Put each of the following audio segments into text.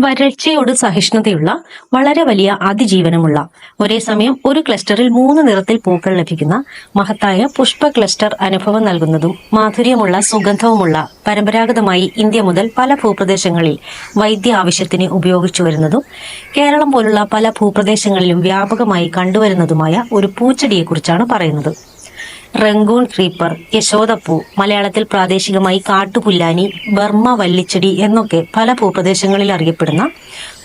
വരൾച്ചയോട് സഹിഷ്ണുതയുള്ള വളരെ വലിയ അതിജീവനമുള്ള ഒരേ സമയം ഒരു ക്ലസ്റ്ററിൽ 3 നിറത്തിൽ പൂക്കൾ ലഭിക്കുന്ന മഹത്തായ പുഷ്പ ക്ലസ്റ്റർ അനുഭവം നൽകുന്നതും മാധുര്യമുള്ള സുഗന്ധവുമുള്ള പരമ്പരാഗതമായി ഇന്ത്യ മുതൽ പല ഭൂപ്രദേശങ്ങളിൽ വൈദ്യ ആവശ്യത്തിന് ഉപയോഗിച്ചു വരുന്നതും കേരളം പോലുള്ള പല ഭൂപ്രദേശങ്ങളിലും വ്യാപകമായി കണ്ടുവരുന്നതുമായ ഒരു പൂച്ചെടിയെക്കുറിച്ചാണ് പറയുന്നത്. റംഗൂൺ ക്രീപ്പർ, യശോദപ്പൂ, മലയാളത്തിൽ പ്രാദേശികമായി കാട്ടുപുല്ലാനി, ബർമ്മ വള്ളിച്ചെടി എന്നൊക്കെ പല ഭൂപ്രദേശങ്ങളിൽ അറിയപ്പെടുന്ന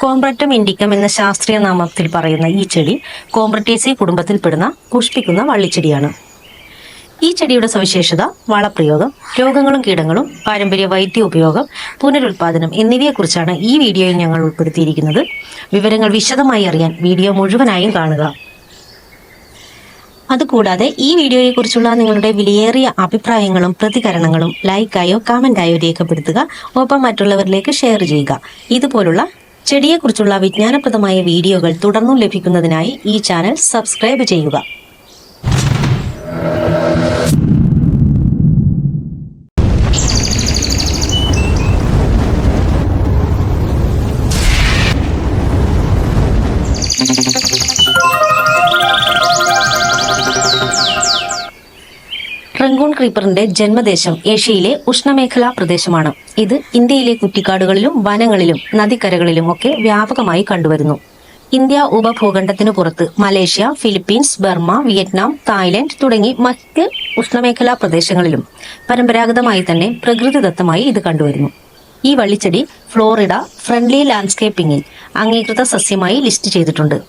കോംബ്രറ്റം ഇൻഡിക്കം എന്ന ശാസ്ത്രീയ നാമത്തിൽ പറയുന്ന ഈ ചെടി കോംബ്രറ്റേസി കുടുംബത്തിൽപ്പെടുന്ന പുഷ്പിക്കുന്ന വള്ളിച്ചെടിയാണ്. ഈ ചെടിയുടെ സവിശേഷത വളപ്രയോഗം, രോഗങ്ങളും കീടങ്ങളും, പാരമ്പര്യ വൈദ്യ ഉപയോഗം, പുനരുൽപാദനം എന്നിവയെക്കുറിച്ചാണ് ഈ വീഡിയോയിൽ ഞങ്ങൾ ഉൾപ്പെടുത്തിയിരിക്കുന്നത്. വിവരങ്ങൾ വിശദമായി അറിയാൻ വീഡിയോ മുഴുവനായും കാണുക. അതുകൂടാതെ ഈ വീഡിയോയെക്കുറിച്ചുള്ള നിങ്ങളുടെ വിലയേറിയ അഭിപ്രായങ്ങളും പ്രതികരണങ്ങളും ലൈക്കായോ കമന്റായോ രേഖപ്പെടുത്തുക. ഒപ്പം മറ്റുള്ളവരിലേക്ക് ഷെയർ ചെയ്യുക. ഇതുപോലുള്ള ചെടിയെക്കുറിച്ചുള്ള വിജ്ഞാനപ്രദമായ വീഡിയോകൾ തുടർന്നും ലഭിക്കുന്നതിനായി ഈ ചാനൽ സബ്സ്ക്രൈബ് ചെയ്യുക. റംഗൂൺ ക്രീപ്പറിന്റെ ജന്മദേശം ഏഷ്യയിലെ ഉഷ്ണമേഖലാ പ്രദേശമാണ്. ഇത് ഇന്ത്യയിലെ കുറ്റിക്കാടുകളിലും വനങ്ങളിലും നദിക്കരകളിലും ഒക്കെ വ്യാപകമായി കണ്ടുവരുന്നു. ഇന്ത്യ ഉപഭൂഖണ്ഡത്തിനു പുറത്ത് Malaysia, Philippines, Burma, Vietnam, Thailand തുടങ്ങി മറ്റ് ഉഷ്ണമേഖലാ പ്രദേശങ്ങളിലും പരമ്പരാഗതമായി തന്നെ പ്രകൃതിദത്തമായി ഇത് കണ്ടുവരുന്നു. ഈ വള്ളിച്ചെടി ഫ്ലോറിഡ ഫ്രണ്ട്ലി ലാൻഡ്സ്കേപ്പിംഗിൽ അംഗീകൃത സസ്യമായി ലിസ്റ്റ് ചെയ്തിട്ടുണ്ട്.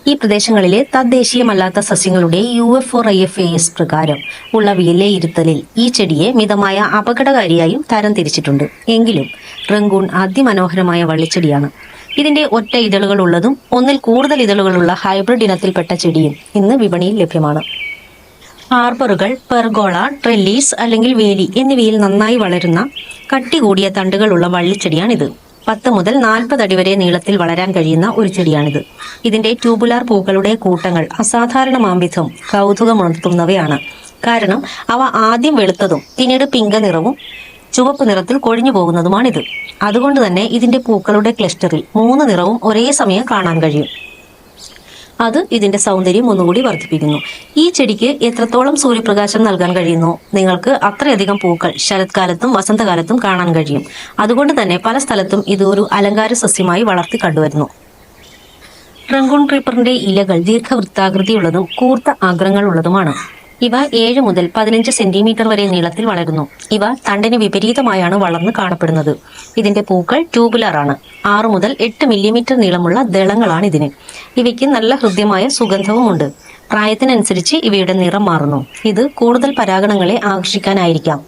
ഈ പ്രദേശങ്ങളിലെ തദ്ദേശീയമല്ലാത്ത സസ്യങ്ങളുടെ UFOR-IFAS പ്രകാരം ഉള്ള വിലയിരുത്തലിൽ ഈ ചെടിയെ മിതമായ അപകടകാരിയായും തരംതിരിച്ചിട്ടുണ്ട്. എങ്കിലും റംഗൂൺ അതിമനോഹരമായ വള്ളിച്ചെടിയാണ്. ഇതിന്റെ ഒറ്റ ഇതളുകൾ ഉള്ളതും ഒന്നിൽ കൂടുതൽ ഇതളുകളുള്ള ഹൈബ്രിഡ് ഇനത്തിൽപ്പെട്ട ചെടിയും ഇന്ന് വിപണിയിൽ ലഭ്യമാണ്. ആർബറുകൾ, പെർഗോള, ട്രെല്ലീസ് അല്ലെങ്കിൽ വേലി എന്നിവയിൽ നന്നായി വളരുന്ന കട്ടി കൂടിയ തണ്ടുകളുള്ള വള്ളിച്ചെടിയാണിത്. 10 മുതൽ 40 അടി വരെ നീളത്തിൽ വളരാൻ കഴിയുന്ന ഒരു ചെടിയാണിത്. ഇതിന്റെ ട്യൂബുലാർ പൂക്കളുടെ കൂട്ടങ്ങൾ അസാധാരണമാംവിധം കൗതുകമുണർത്തുന്നവയാണ്. കാരണം അവ ആദ്യം വെളുത്തതും പിന്നീട് പിങ്ക നിറവും ചുവപ്പ് നിറത്തിൽ കൊഴിഞ്ഞു പോകുന്നതുമാണിത്. അതുകൊണ്ട് തന്നെ ഇതിന്റെ പൂക്കളുടെ ക്ലസ്റ്ററിൽ 3 നിറവും ഒരേ സമയം കാണാൻ കഴിയും. അത് ഇതിന്റെ സൗന്ദര്യം ഒന്നുകൂടി വർദ്ധിപ്പിക്കുന്നു. ഈ ചെടിക്ക് എത്രത്തോളം സൂര്യപ്രകാശം നൽകാൻ കഴിയുന്നു, നിങ്ങൾക്ക് അത്രയധികം പൂക്കൾ ശരത്കാലത്തും വസന്തകാലത്തും കാണാൻ കഴിയും. അതുകൊണ്ട് തന്നെ പല സ്ഥലത്തും ഇത് ഒരു അലങ്കാര സസ്യമായി വളർത്തി കണ്ടുവരുന്നു. റംഗൂൺ ക്രീപ്പറിന്റെ ഇലകൾ ദീർഘവൃത്താകൃതിയുള്ളതും കൂർത്ത അഗ്രങ്ങൾ ഉള്ളതുമാണ്. ഇവ 7 മുതൽ 15 സെന്റിമീറ്റർ വരെ നീളത്തിൽ വളരുന്നു. ഇവ തണ്ടിന് വിപരീതമായാണ് വളർന്ന് കാണപ്പെടുന്നത്. ഇതിന്റെ പൂക്കൾ ട്യൂബുലർ ആണ്. 6 മുതൽ 8 മില്ലിമീറ്റർ നീളമുള്ള ദളങ്ങളാണ് ഇതിന്. ഇവയ്ക്ക് നല്ല ഹൃദ്യമായ സുഗന്ധവുമുണ്ട്. പ്രായത്തിനനുസരിച്ച് ഇവയുടെ നിറം മാറുന്നു. ഇത് കൂടുതൽ പരാഗണങ്ങളെ ആകർഷിക്കാനായിരിക്കാം.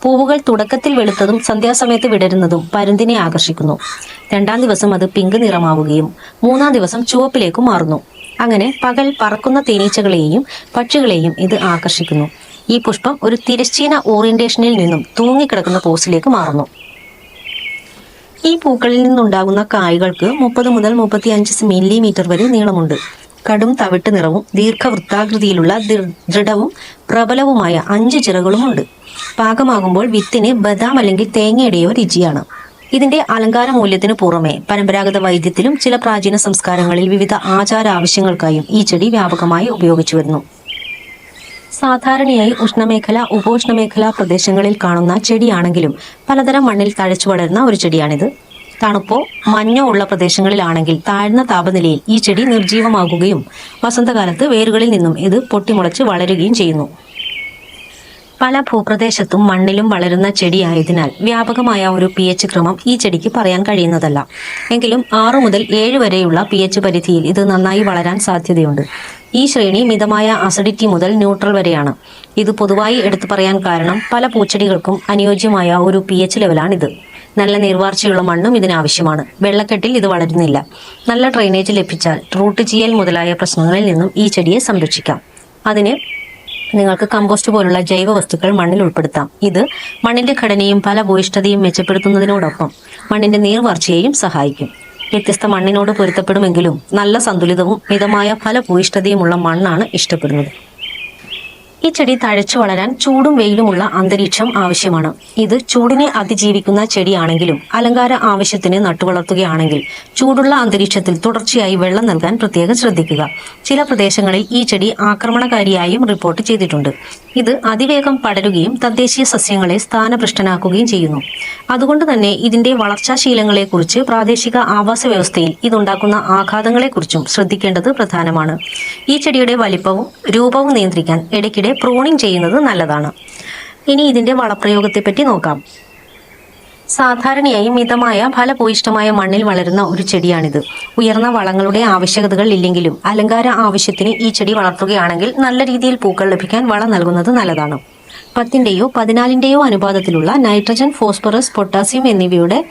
പൂവുകൾ തുടക്കത്തിൽ വെളുത്തതും സന്ധ്യാസമയത്ത് വിടരുന്നതും പരുന്തിനെ ആകർഷിക്കുന്നു. 2-ാം ദിവസം അത് പിങ്ക് നിറമാവുകയും 3-ാം ദിവസം ചുവപ്പിലേക്കും മാറുന്നു. അങ്ങനെ പകൽ പറക്കുന്ന തേനീച്ചകളെയും പക്ഷികളെയും ഇത് ആകർഷിക്കുന്നു. ഈ പുഷ്പം ഒരു തിരശ്ചീന ഓറിയന്റേഷനിൽ നിന്നും തൂങ്ങിക്കിടക്കുന്ന പോസിലേക്ക് മാറുന്നു. ഈ പൂക്കളിൽ നിന്നുണ്ടാകുന്ന കായ്കൾക്ക് 30 മുതൽ 35 മില്ലിമീറ്റർ വരെ നീളമുണ്ട്. കടും തവിട്ട് നിറവും ദീർഘവൃത്താകൃതിയിലുള്ള ദൃഢവും പ്രബലവുമായ 5 ചിറകളുമുണ്ട്. പാകമാകുമ്പോൾ വിത്തിന് ബദാം അല്ലെങ്കിൽ തേങ്ങയുടെയോ രുചിയാണ്. ഇതിന്റെ അലങ്കാര മൂല്യത്തിനു പുറമെ പരമ്പരാഗത വൈദ്യത്തിലും ചില പ്രാചീന സംസ്കാരങ്ങളിൽ വിവിധ ആചാര ആവശ്യങ്ങൾക്കായും ഈ ചെടി വ്യാപകമായി ഉപയോഗിച്ചു വരുന്നു. സാധാരണയായി ഉഷ്ണമേഖല, ഉപോഷ്ണമേഖലാ പ്രദേശങ്ങളിൽ കാണുന്ന ചെടിയാണെങ്കിലും പലതരം മണ്ണിൽ തഴച്ചു വളരുന്ന ഒരു ചെടിയാണിത്. തണുപ്പോ മഞ്ഞോ ഉള്ള പ്രദേശങ്ങളിലാണെങ്കിൽ താഴ്ന്ന താപനിലയിൽ ഈ ചെടി നിർജീവമാകുകയും വസന്തകാലത്ത് വേരുകളിൽ നിന്നും ഇത് പൊട്ടിമുളച്ച് വളരുകയും ചെയ്യുന്നു. പല ഭൂപ്രദേശത്തും മണ്ണിലും വളരുന്ന ചെടിയായതിനാൽ വ്യാപകമായ ഒരു pH ക്രമം ഈ ചെടിക്ക് പറയാൻ കഴിയുന്നതല്ല. എങ്കിലും 6 മുതൽ 7 വരെയുള്ള pH പരിധിയിൽ ഇത് നന്നായി വളരാൻ സാധ്യതയുണ്ട്. ഈ ശ്രേണി മിതമായ അസിഡിറ്റി മുതൽ ന്യൂട്രൽ വരെയാണ്. ഇത് പൊതുവായി എടുത്തു പറയാൻ കാരണം പല പൂച്ചെടികൾക്കും അനുയോജ്യമായ ഒരു pH ലെവലാണിത്. നല്ല നീർവാർച്ചയുള്ള മണ്ണും ഇതിനാവശ്യമാണ്. വെള്ളക്കെട്ടിൽ ഇത് വളരുന്നില്ല. നല്ല ഡ്രെയിനേജ് ലഭിച്ചാൽ റൂട്ട് ചീയൽ മുതലായ പ്രശ്നങ്ങളിൽ നിന്നും ഈ ചെടിയെ സംരക്ഷിക്കാം. അതിന് നിങ്ങൾക്ക് കമ്പോസ്റ്റ് പോലുള്ള ജൈവ വസ്തുക്കൾ മണ്ണിൽ ഉൾപ്പെടുത്താം. ഇത് മണ്ണിന്റെ ഘടനയും ഫലഭൂയിഷ്ഠതയും മെച്ചപ്പെടുത്തുന്നതിനോടൊപ്പം മണ്ണിന്റെ നീർവാർച്ചയെയും സഹായിക്കും. വ്യത്യസ്ത മണ്ണിനോട് പൊരുത്തപ്പെടുമെങ്കിലും നല്ല സന്തുലിതവും മിതമായ ഫലഭൂയിഷ്ഠതയുമുള്ള മണ്ണാണ് ഇഷ്ടപ്പെടുന്നത്. ഈ ചെടി തഴച്ചു വളരാൻ ചൂടും വെയിലുമുള്ള അന്തരീക്ഷം ആവശ്യമാണ്. ഇത് ചൂടിനെ അതിജീവിക്കുന്ന ചെടിയാണെങ്കിലും അലങ്കാര ആവശ്യത്തിന് നട്ടുവളർത്തുകയാണെങ്കിൽ ചൂടുള്ള അന്തരീക്ഷത്തിൽ തുടർച്ചയായി വെള്ളം നൽകാൻ പ്രത്യേകം ശ്രദ്ധിക്കുക. ചില പ്രദേശങ്ങളിൽ ഈ ചെടി ആക്രമണകാരിയായും റിപ്പോർട്ട് ചെയ്തിട്ടുണ്ട്. ഇത് അതിവേഗം പടരുകയും തദ്ദേശീയ സസ്യങ്ങളെ സ്ഥാനഭ്രഷ്ടനാക്കുകയും ചെയ്യുന്നു. അതുകൊണ്ട് തന്നെ ഇതിന്റെ വളർച്ചാശീലങ്ങളെക്കുറിച്ച് പ്രാദേശിക ആവാസ വ്യവസ്ഥയിൽ ഇതുണ്ടാക്കുന്ന ആഘാതങ്ങളെക്കുറിച്ചും ശ്രദ്ധിക്കേണ്ടത് പ്രധാനമാണ്. ഈ ചെടിയുടെ വലിപ്പവും രൂപവും നിയന്ത്രിക്കാൻ ഇടയ്ക്കിടെ പ്രൂണിംഗ് ചെയ്യുന്നത് നല്ലതാണ്. ഇനി ഇതിന്റെ വളപ്രയോഗത്തെപ്പറ്റി നോക്കാം. സാധാരണയായി മിതമായ ഫലഭൂയിഷ്ഠമായ മണ്ണിൽ വളരുന്ന ഒരു ചെടിയാണിത്. ഉയർന്ന വളങ്ങളുടെ ആവശ്യകതകൾ ഇല്ലെങ്കിലും അലങ്കാര ആവശ്യത്തിന് ഈ ചെടി വളർത്തുകയാണെങ്കിൽ നല്ല രീതിയിൽ പൂക്കൾ ലഭിക്കാൻ വളം നൽകുന്നത് നല്ലതാണ്. 10ന്റെയോ 14ന്റെയോ അനുപാതത്തിലുള്ള നൈട്രജൻ, ഫോസ്ഫറസ്, പൊട്ടാസ്യം എന്നിവയുടെ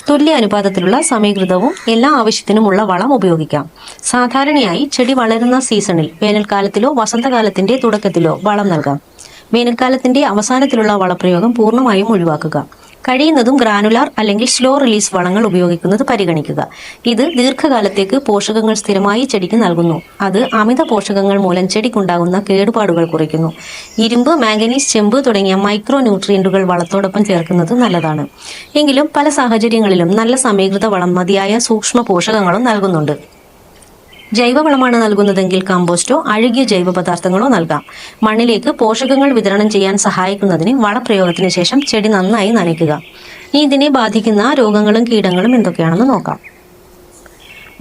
തുല്യ അനുപാതത്തിലുള്ള സമീകൃതവും എല്ലാ ആവശ്യത്തിനുമുള്ള വളം ഉപയോഗിക്കാം. സാധാരണയായി ചെടി വളരുന്ന സീസണിൽ വേനൽക്കാലത്തിലോ വസന്തകാലത്തിന്റെ തുടക്കത്തിലോ വളം നൽകാം. വേനൽക്കാലത്തിന്റെ അവസാനത്തിലുള്ള വളപ്രയോഗം പൂർണ്ണമായും ഒഴിവാക്കുക. കഴിയുന്നതും ഗ്രാനുലാർ അല്ലെങ്കിൽ സ്ലോ റിലീസ് വളങ്ങൾ ഉപയോഗിക്കുന്നത് പരിഗണിക്കുക. ഇത് ദീർഘകാലത്തേക്ക് പോഷകങ്ങൾ സ്ഥിരമായി ചെടിക്ക് നൽകുന്നു. അത് അമിത പോഷകങ്ങൾ മൂലം ചെടിക്കുണ്ടാകുന്ന കേടുപാടുകൾ കുറയ്ക്കുന്നു. ഇരുമ്പ്, മാംഗനീസ്, ചെമ്പ് തുടങ്ങിയ മൈക്രോ ന്യൂട്രിയന്റുകൾ വളത്തോടൊപ്പം ചേർക്കുന്നത് നല്ലതാണ്. എങ്കിലും പല സാഹചര്യങ്ങളിലും നല്ല സമീകൃത വളം മതിയായ സൂക്ഷ്മ പോഷകങ്ങളും നൽകുന്നുണ്ട്. ജൈവവളമാണ് നൽകുന്നതെങ്കിൽ കമ്പോസ്റ്റോ അഴുകിയ ജൈവ പദാർത്ഥങ്ങളോ നൽകാം. മണ്ണിലേക്ക് പോഷകങ്ങൾ വിതരണം ചെയ്യാൻ സഹായിക്കുന്നതിന് വളപ്രയോഗത്തിന് ശേഷം ചെടി നന്നായി നനയ്ക്കുക. ഇനി ഇതിനെ ബാധിക്കുന്ന രോഗങ്ങളും കീടങ്ങളും എന്തൊക്കെയാണെന്ന് നോക്കാം.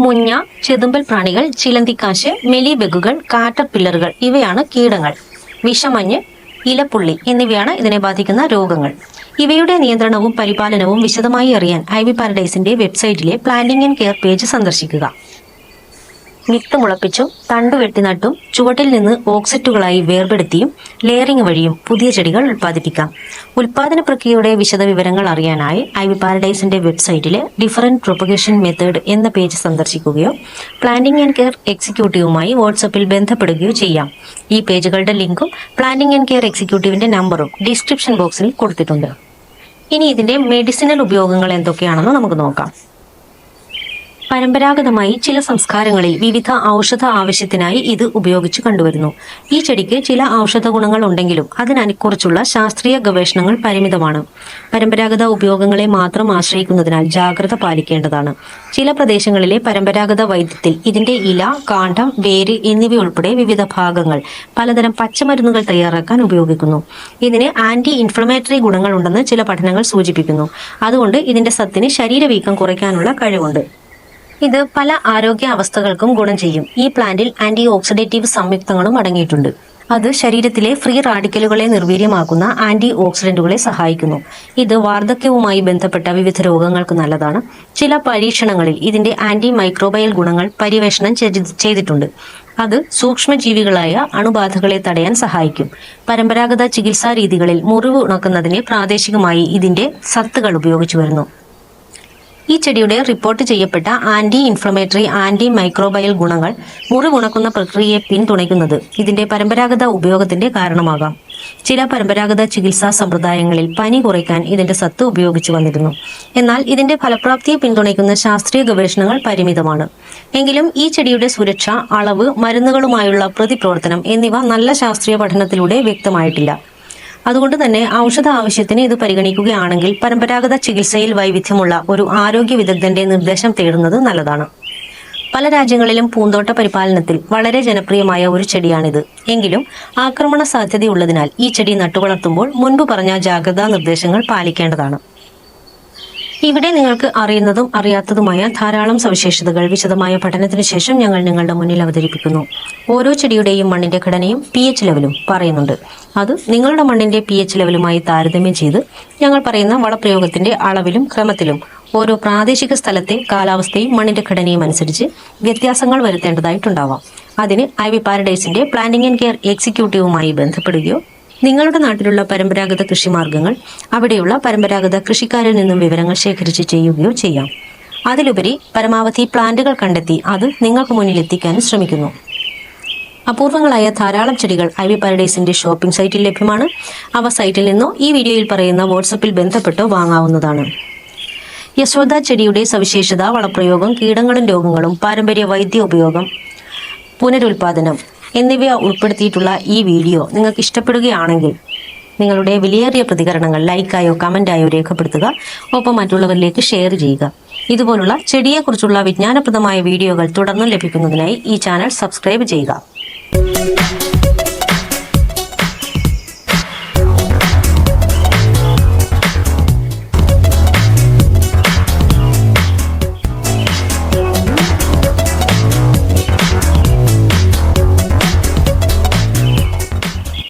മുഞ്ഞ, ചെതുമ്പൽ പ്രാണികൾ, ചിലന്തിക്കാശ്, മെലിബഗുകൾ, കാറ്റർപില്ലറുകൾ ഇവയാണ് കീടങ്ങൾ. വിഷമഞ്ഞ്, ഇലപ്പുള്ളി എന്നിവയാണ് ഇതിനെ ബാധിക്കുന്ന രോഗങ്ങൾ. ഇവയുടെ നിയന്ത്രണവും പരിപാലനവും വിശദമായി അറിയാൻ ഐവി പാരഡൈസിന്റെ വെബ്സൈറ്റിലെ പ്ലാന്റിംഗ് ആൻഡ് കെയർ പേജ് സന്ദർശിക്കുക. വിത്ത് മുളപ്പിച്ചും തണ്ടു വെട്ടിനട്ടും ചുവട്ടിൽ നിന്ന് ഓക്സിറ്റുകളായി വേർപെടുത്തിയും ലെയറിംഗ് വഴിയും പുതിയ ചെടികൾ ഉൽപ്പാദിപ്പിക്കാം. ഉൽപാദന പ്രക്രിയയുടെ വിശദ വിവരങ്ങൾ അറിയാനായി ഐവി പാരഡൈസിന്റെ വെബ്സൈറ്റിലെ ഡിഫറൻറ്റ് പ്രൊപ്പഗേഷൻ മെത്തേഡ് എന്ന പേജ് സന്ദർശിക്കുകയോ പ്ലാന്റിംഗ് ആൻഡ് കെയർ എക്സിക്യൂട്ടീവുമായി വാട്സപ്പിൽ ബന്ധപ്പെടുകയോ ചെയ്യാം. ഈ പേജുകളുടെ ലിങ്കും പ്ലാന്റിംഗ് ആൻഡ് കെയർ എക്സിക്യൂട്ടീവിന്റെ നമ്പറും ഡിസ്ക്രിപ്ഷൻ ബോക്സിൽ കൊടുത്തിട്ടുണ്ട്. ഇനി ഇതിന്റെ മെഡിസിനൽ ഉപയോഗങ്ങൾ എന്തൊക്കെയാണെന്ന് നമുക്ക് നോക്കാം. പരമ്പരാഗതമായി ചില സംസ്കാരങ്ങളിൽ വിവിധ ഔഷധ ആവശ്യത്തിനായി ഇത് ഉപയോഗിച്ചു കണ്ടുവരുന്നു. ഈ ചെടിക്ക് ചില ഔഷധ ഗുണങ്ങൾ ഉണ്ടെങ്കിലും അതിനെക്കുറിച്ചുള്ള ശാസ്ത്രീയ ഗവേഷണങ്ങൾ പരിമിതമാണ്. പരമ്പരാഗത ഉപയോഗങ്ങളെ മാത്രം ആശ്രയിക്കുന്നതിനാൽ ജാഗ്രത പാലിക്കേണ്ടതാണ്. ചില പ്രദേശങ്ങളിലെ പരമ്പരാഗത വൈദ്യത്തിൽ ഇതിന്റെ ഇല, കാണ്ഡം, വേര് എന്നിവയുൾപ്പെടെ വിവിധ ഭാഗങ്ങൾ പലതരം പച്ചമരുന്നുകൾ തയ്യാറാക്കാൻ ഉപയോഗിക്കുന്നു. ഇതിന് ആന്റി ഇൻഫ്ലമേറ്ററി ഗുണങ്ങളുണ്ടെന്ന് ചില പഠനങ്ങൾ സൂചിപ്പിക്കുന്നു. അതുകൊണ്ട് ഇതിന്റെ സത്തിന് ശരീരവീക്കം കുറയ്ക്കാനുള്ള കഴിവുണ്ട്. ഇത് പല ആരോഗ്യ അവസ്ഥകൾക്കും ഗുണം ചെയ്യും. ഈ പ്ലാന്റിൽ ആന്റി ഓക്സിഡേറ്റീവ് സംയുക്തങ്ങളും അടങ്ങിയിട്ടുണ്ട്. അത് ശരീരത്തിലെ ഫ്രീ റാഡിക്കലുകളെ നിർവീര്യമാക്കുന്ന ആന്റി ഓക്സിഡന്റുകളെ സഹായിക്കുന്നു. ഇത് വാർദ്ധക്യവുമായി ബന്ധപ്പെട്ട വിവിധ രോഗങ്ങൾക്ക് നല്ലതാണ്. ചില പരീക്ഷണങ്ങളിൽ ഇതിന്റെ ആന്റി മൈക്രോബയൽ ഗുണങ്ങൾ പര്യവേഷണം ചെയ്തിട്ടുണ്ട്. അത് സൂക്ഷ്മജീവികളായ അണുബാധകളെ തടയാൻ സഹായിക്കും. പരമ്പരാഗത ചികിത്സാ രീതികളിൽ മുറിവ് ഉണക്കുന്നതിന് പ്രാദേശികമായി ഇതിന്റെ സത്തുകൾ ഉപയോഗിച്ചു വരുന്നു. ഈ ചെടിയുടെ റിപ്പോർട്ട് ചെയ്യപ്പെട്ട ആന്റി ഇൻഫ്ലമേറ്ററി, ആന്റി മൈക്രോബയൽ ഗുണങ്ങൾ മുറിവുണക്കുന്ന പ്രക്രിയയെ പിന്തുണയ്ക്കുന്നത് ഇതിന്റെ പരമ്പരാഗത ഉപയോഗത്തിന്റെ കാരണമാകാം. ചില പരമ്പരാഗത ചികിത്സാ സമ്പ്രദായങ്ങളിൽ പനി കുറയ്ക്കാൻ ഇതിന്റെ സത്ത് ഉപയോഗിച്ചു വന്നിരുന്നു. എന്നാൽ ഇതിന്റെ ഫലപ്രാപ്തിയെ പിന്തുണയ്ക്കുന്ന ശാസ്ത്രീയ ഗവേഷണങ്ങൾ പരിമിതമാണ്. എങ്കിലും ഈ ചെടിയുടെ സുരക്ഷ, അളവ്, മരുന്നുകളുമായുള്ള പ്രതിപ്രവർത്തനം എന്നിവ നല്ല ശാസ്ത്രീയ പഠനത്തിലൂടെ വ്യക്തമായിട്ടില്ല. അതുകൊണ്ട് തന്നെ ഔഷധ ആവശ്യത്തിന് ഇത് പരിഗണിക്കുകയാണെങ്കിൽ പരമ്പരാഗത ചികിത്സയിൽ വൈവിധ്യമുള്ള ഒരു ആരോഗ്യ വിദഗ്ധന്റെ നിർദ്ദേശം തേടുന്നത് നല്ലതാണ്. പല രാജ്യങ്ങളിലും പൂന്തോട്ട പരിപാലനത്തിൽ വളരെ ജനപ്രിയമായ ഒരു ചെടിയാണിത്. എങ്കിലും ആക്രമണ സാധ്യതയുള്ളതിനാൽ ഈ ചെടി നട്ടുവളർത്തുമ്പോൾ മുൻപ് പറഞ്ഞ ജാഗ്രതാ നിർദ്ദേശങ്ങൾ പാലിക്കേണ്ടതാണ്. ഇവിടെ നിങ്ങൾക്ക് അറിയുന്നതും അറിയാത്തതുമായ ധാരാളം സവിശേഷതകൾ വിശദമായ പഠനത്തിന് ശേഷം ഞങ്ങൾ നിങ്ങളുടെ മുന്നിൽ അവതരിപ്പിക്കുന്നു. ഓരോ ചെടിയുടെയും മണ്ണിന്റെ ഘടനയും pH ലെവലും പറയുന്നുണ്ട്. അത് നിങ്ങളുടെ മണ്ണിന്റെ pH ലെവലുമായി താരതമ്യം ചെയ്ത് ഞങ്ങൾ പറയുന്ന വളപ്രയോഗത്തിന്റെ അളവിലും ക്രമത്തിലും ഓരോ പ്രാദേശിക സ്ഥലത്തെ കാലാവസ്ഥയും മണ്ണിന്റെ ഘടനയും അനുസരിച്ച് വ്യത്യാസങ്ങൾ വരുത്തേണ്ടതായിട്ടുണ്ടാവാം. അതിന് ഐവി പാരഡൈസിന്റെ പ്ലാന്റിംഗ് ആൻഡ് കെയർ എക്സിക്യൂട്ടീവുമായി ബന്ധപ്പെടുകയോ നിങ്ങളുടെ നാട്ടിലുള്ള പരമ്പരാഗത കൃഷിമാർഗങ്ങൾ അവിടെയുള്ള പരമ്പരാഗത കൃഷിക്കാരിൽ നിന്നും വിവരങ്ങൾ ശേഖരിച്ച് ചെയ്യുകയോ ചെയ്യാം. അതിലുപരി പരമാവധി പ്ലാന്റുകൾ കണ്ടെത്തി അത് നിങ്ങൾക്ക് മുന്നിൽ എത്തിക്കാനും ശ്രമിക്കുന്നു. അപൂർവങ്ങളായ ധാരാളം ചെടികൾ ഐവി പാരഡൈസിന്റെ ഷോപ്പിംഗ് സൈറ്റിൽ ലഭ്യമാണ്. അവ സൈറ്റിൽ നിന്നോ ഈ വീഡിയോയിൽ പറയുന്ന വാട്സപ്പിൽ ബന്ധപ്പെട്ടോ വാങ്ങാവുന്നതാണ്. യശോദ ചെടിയുടെ സവിശേഷത, വളപ്രയോഗം, കീടങ്ങളും രോഗങ്ങളും, പാരമ്പര്യ വൈദ്യ ഉപയോഗം, പുനരുൽപാദനം, എന്നിവ ഉൾപ്പെടുത്തിയിട്ടുള്ള ഈ വീഡിയോ നിങ്ങൾക്ക് ഇഷ്ടപ്പെടുകയാണെങ്കിൽ നിങ്ങളുടെ വിലയേറിയ പ്രതികരണങ്ങൾ ലൈക്കായോ കമന്റായോ രേഖപ്പെടുത്തുക. ഒപ്പം മറ്റുള്ളവരിലേക്ക് ഷെയർ ചെയ്യുക. ഇതുപോലുള്ള ചെടിയെക്കുറിച്ചുള്ള വിജ്ഞാനപ്രദമായ വീഡിയോകൾ തുടർന്നും ലഭിക്കുന്നതിനായി ഈ ചാനൽ സബ്സ്ക്രൈബ് ചെയ്യുക.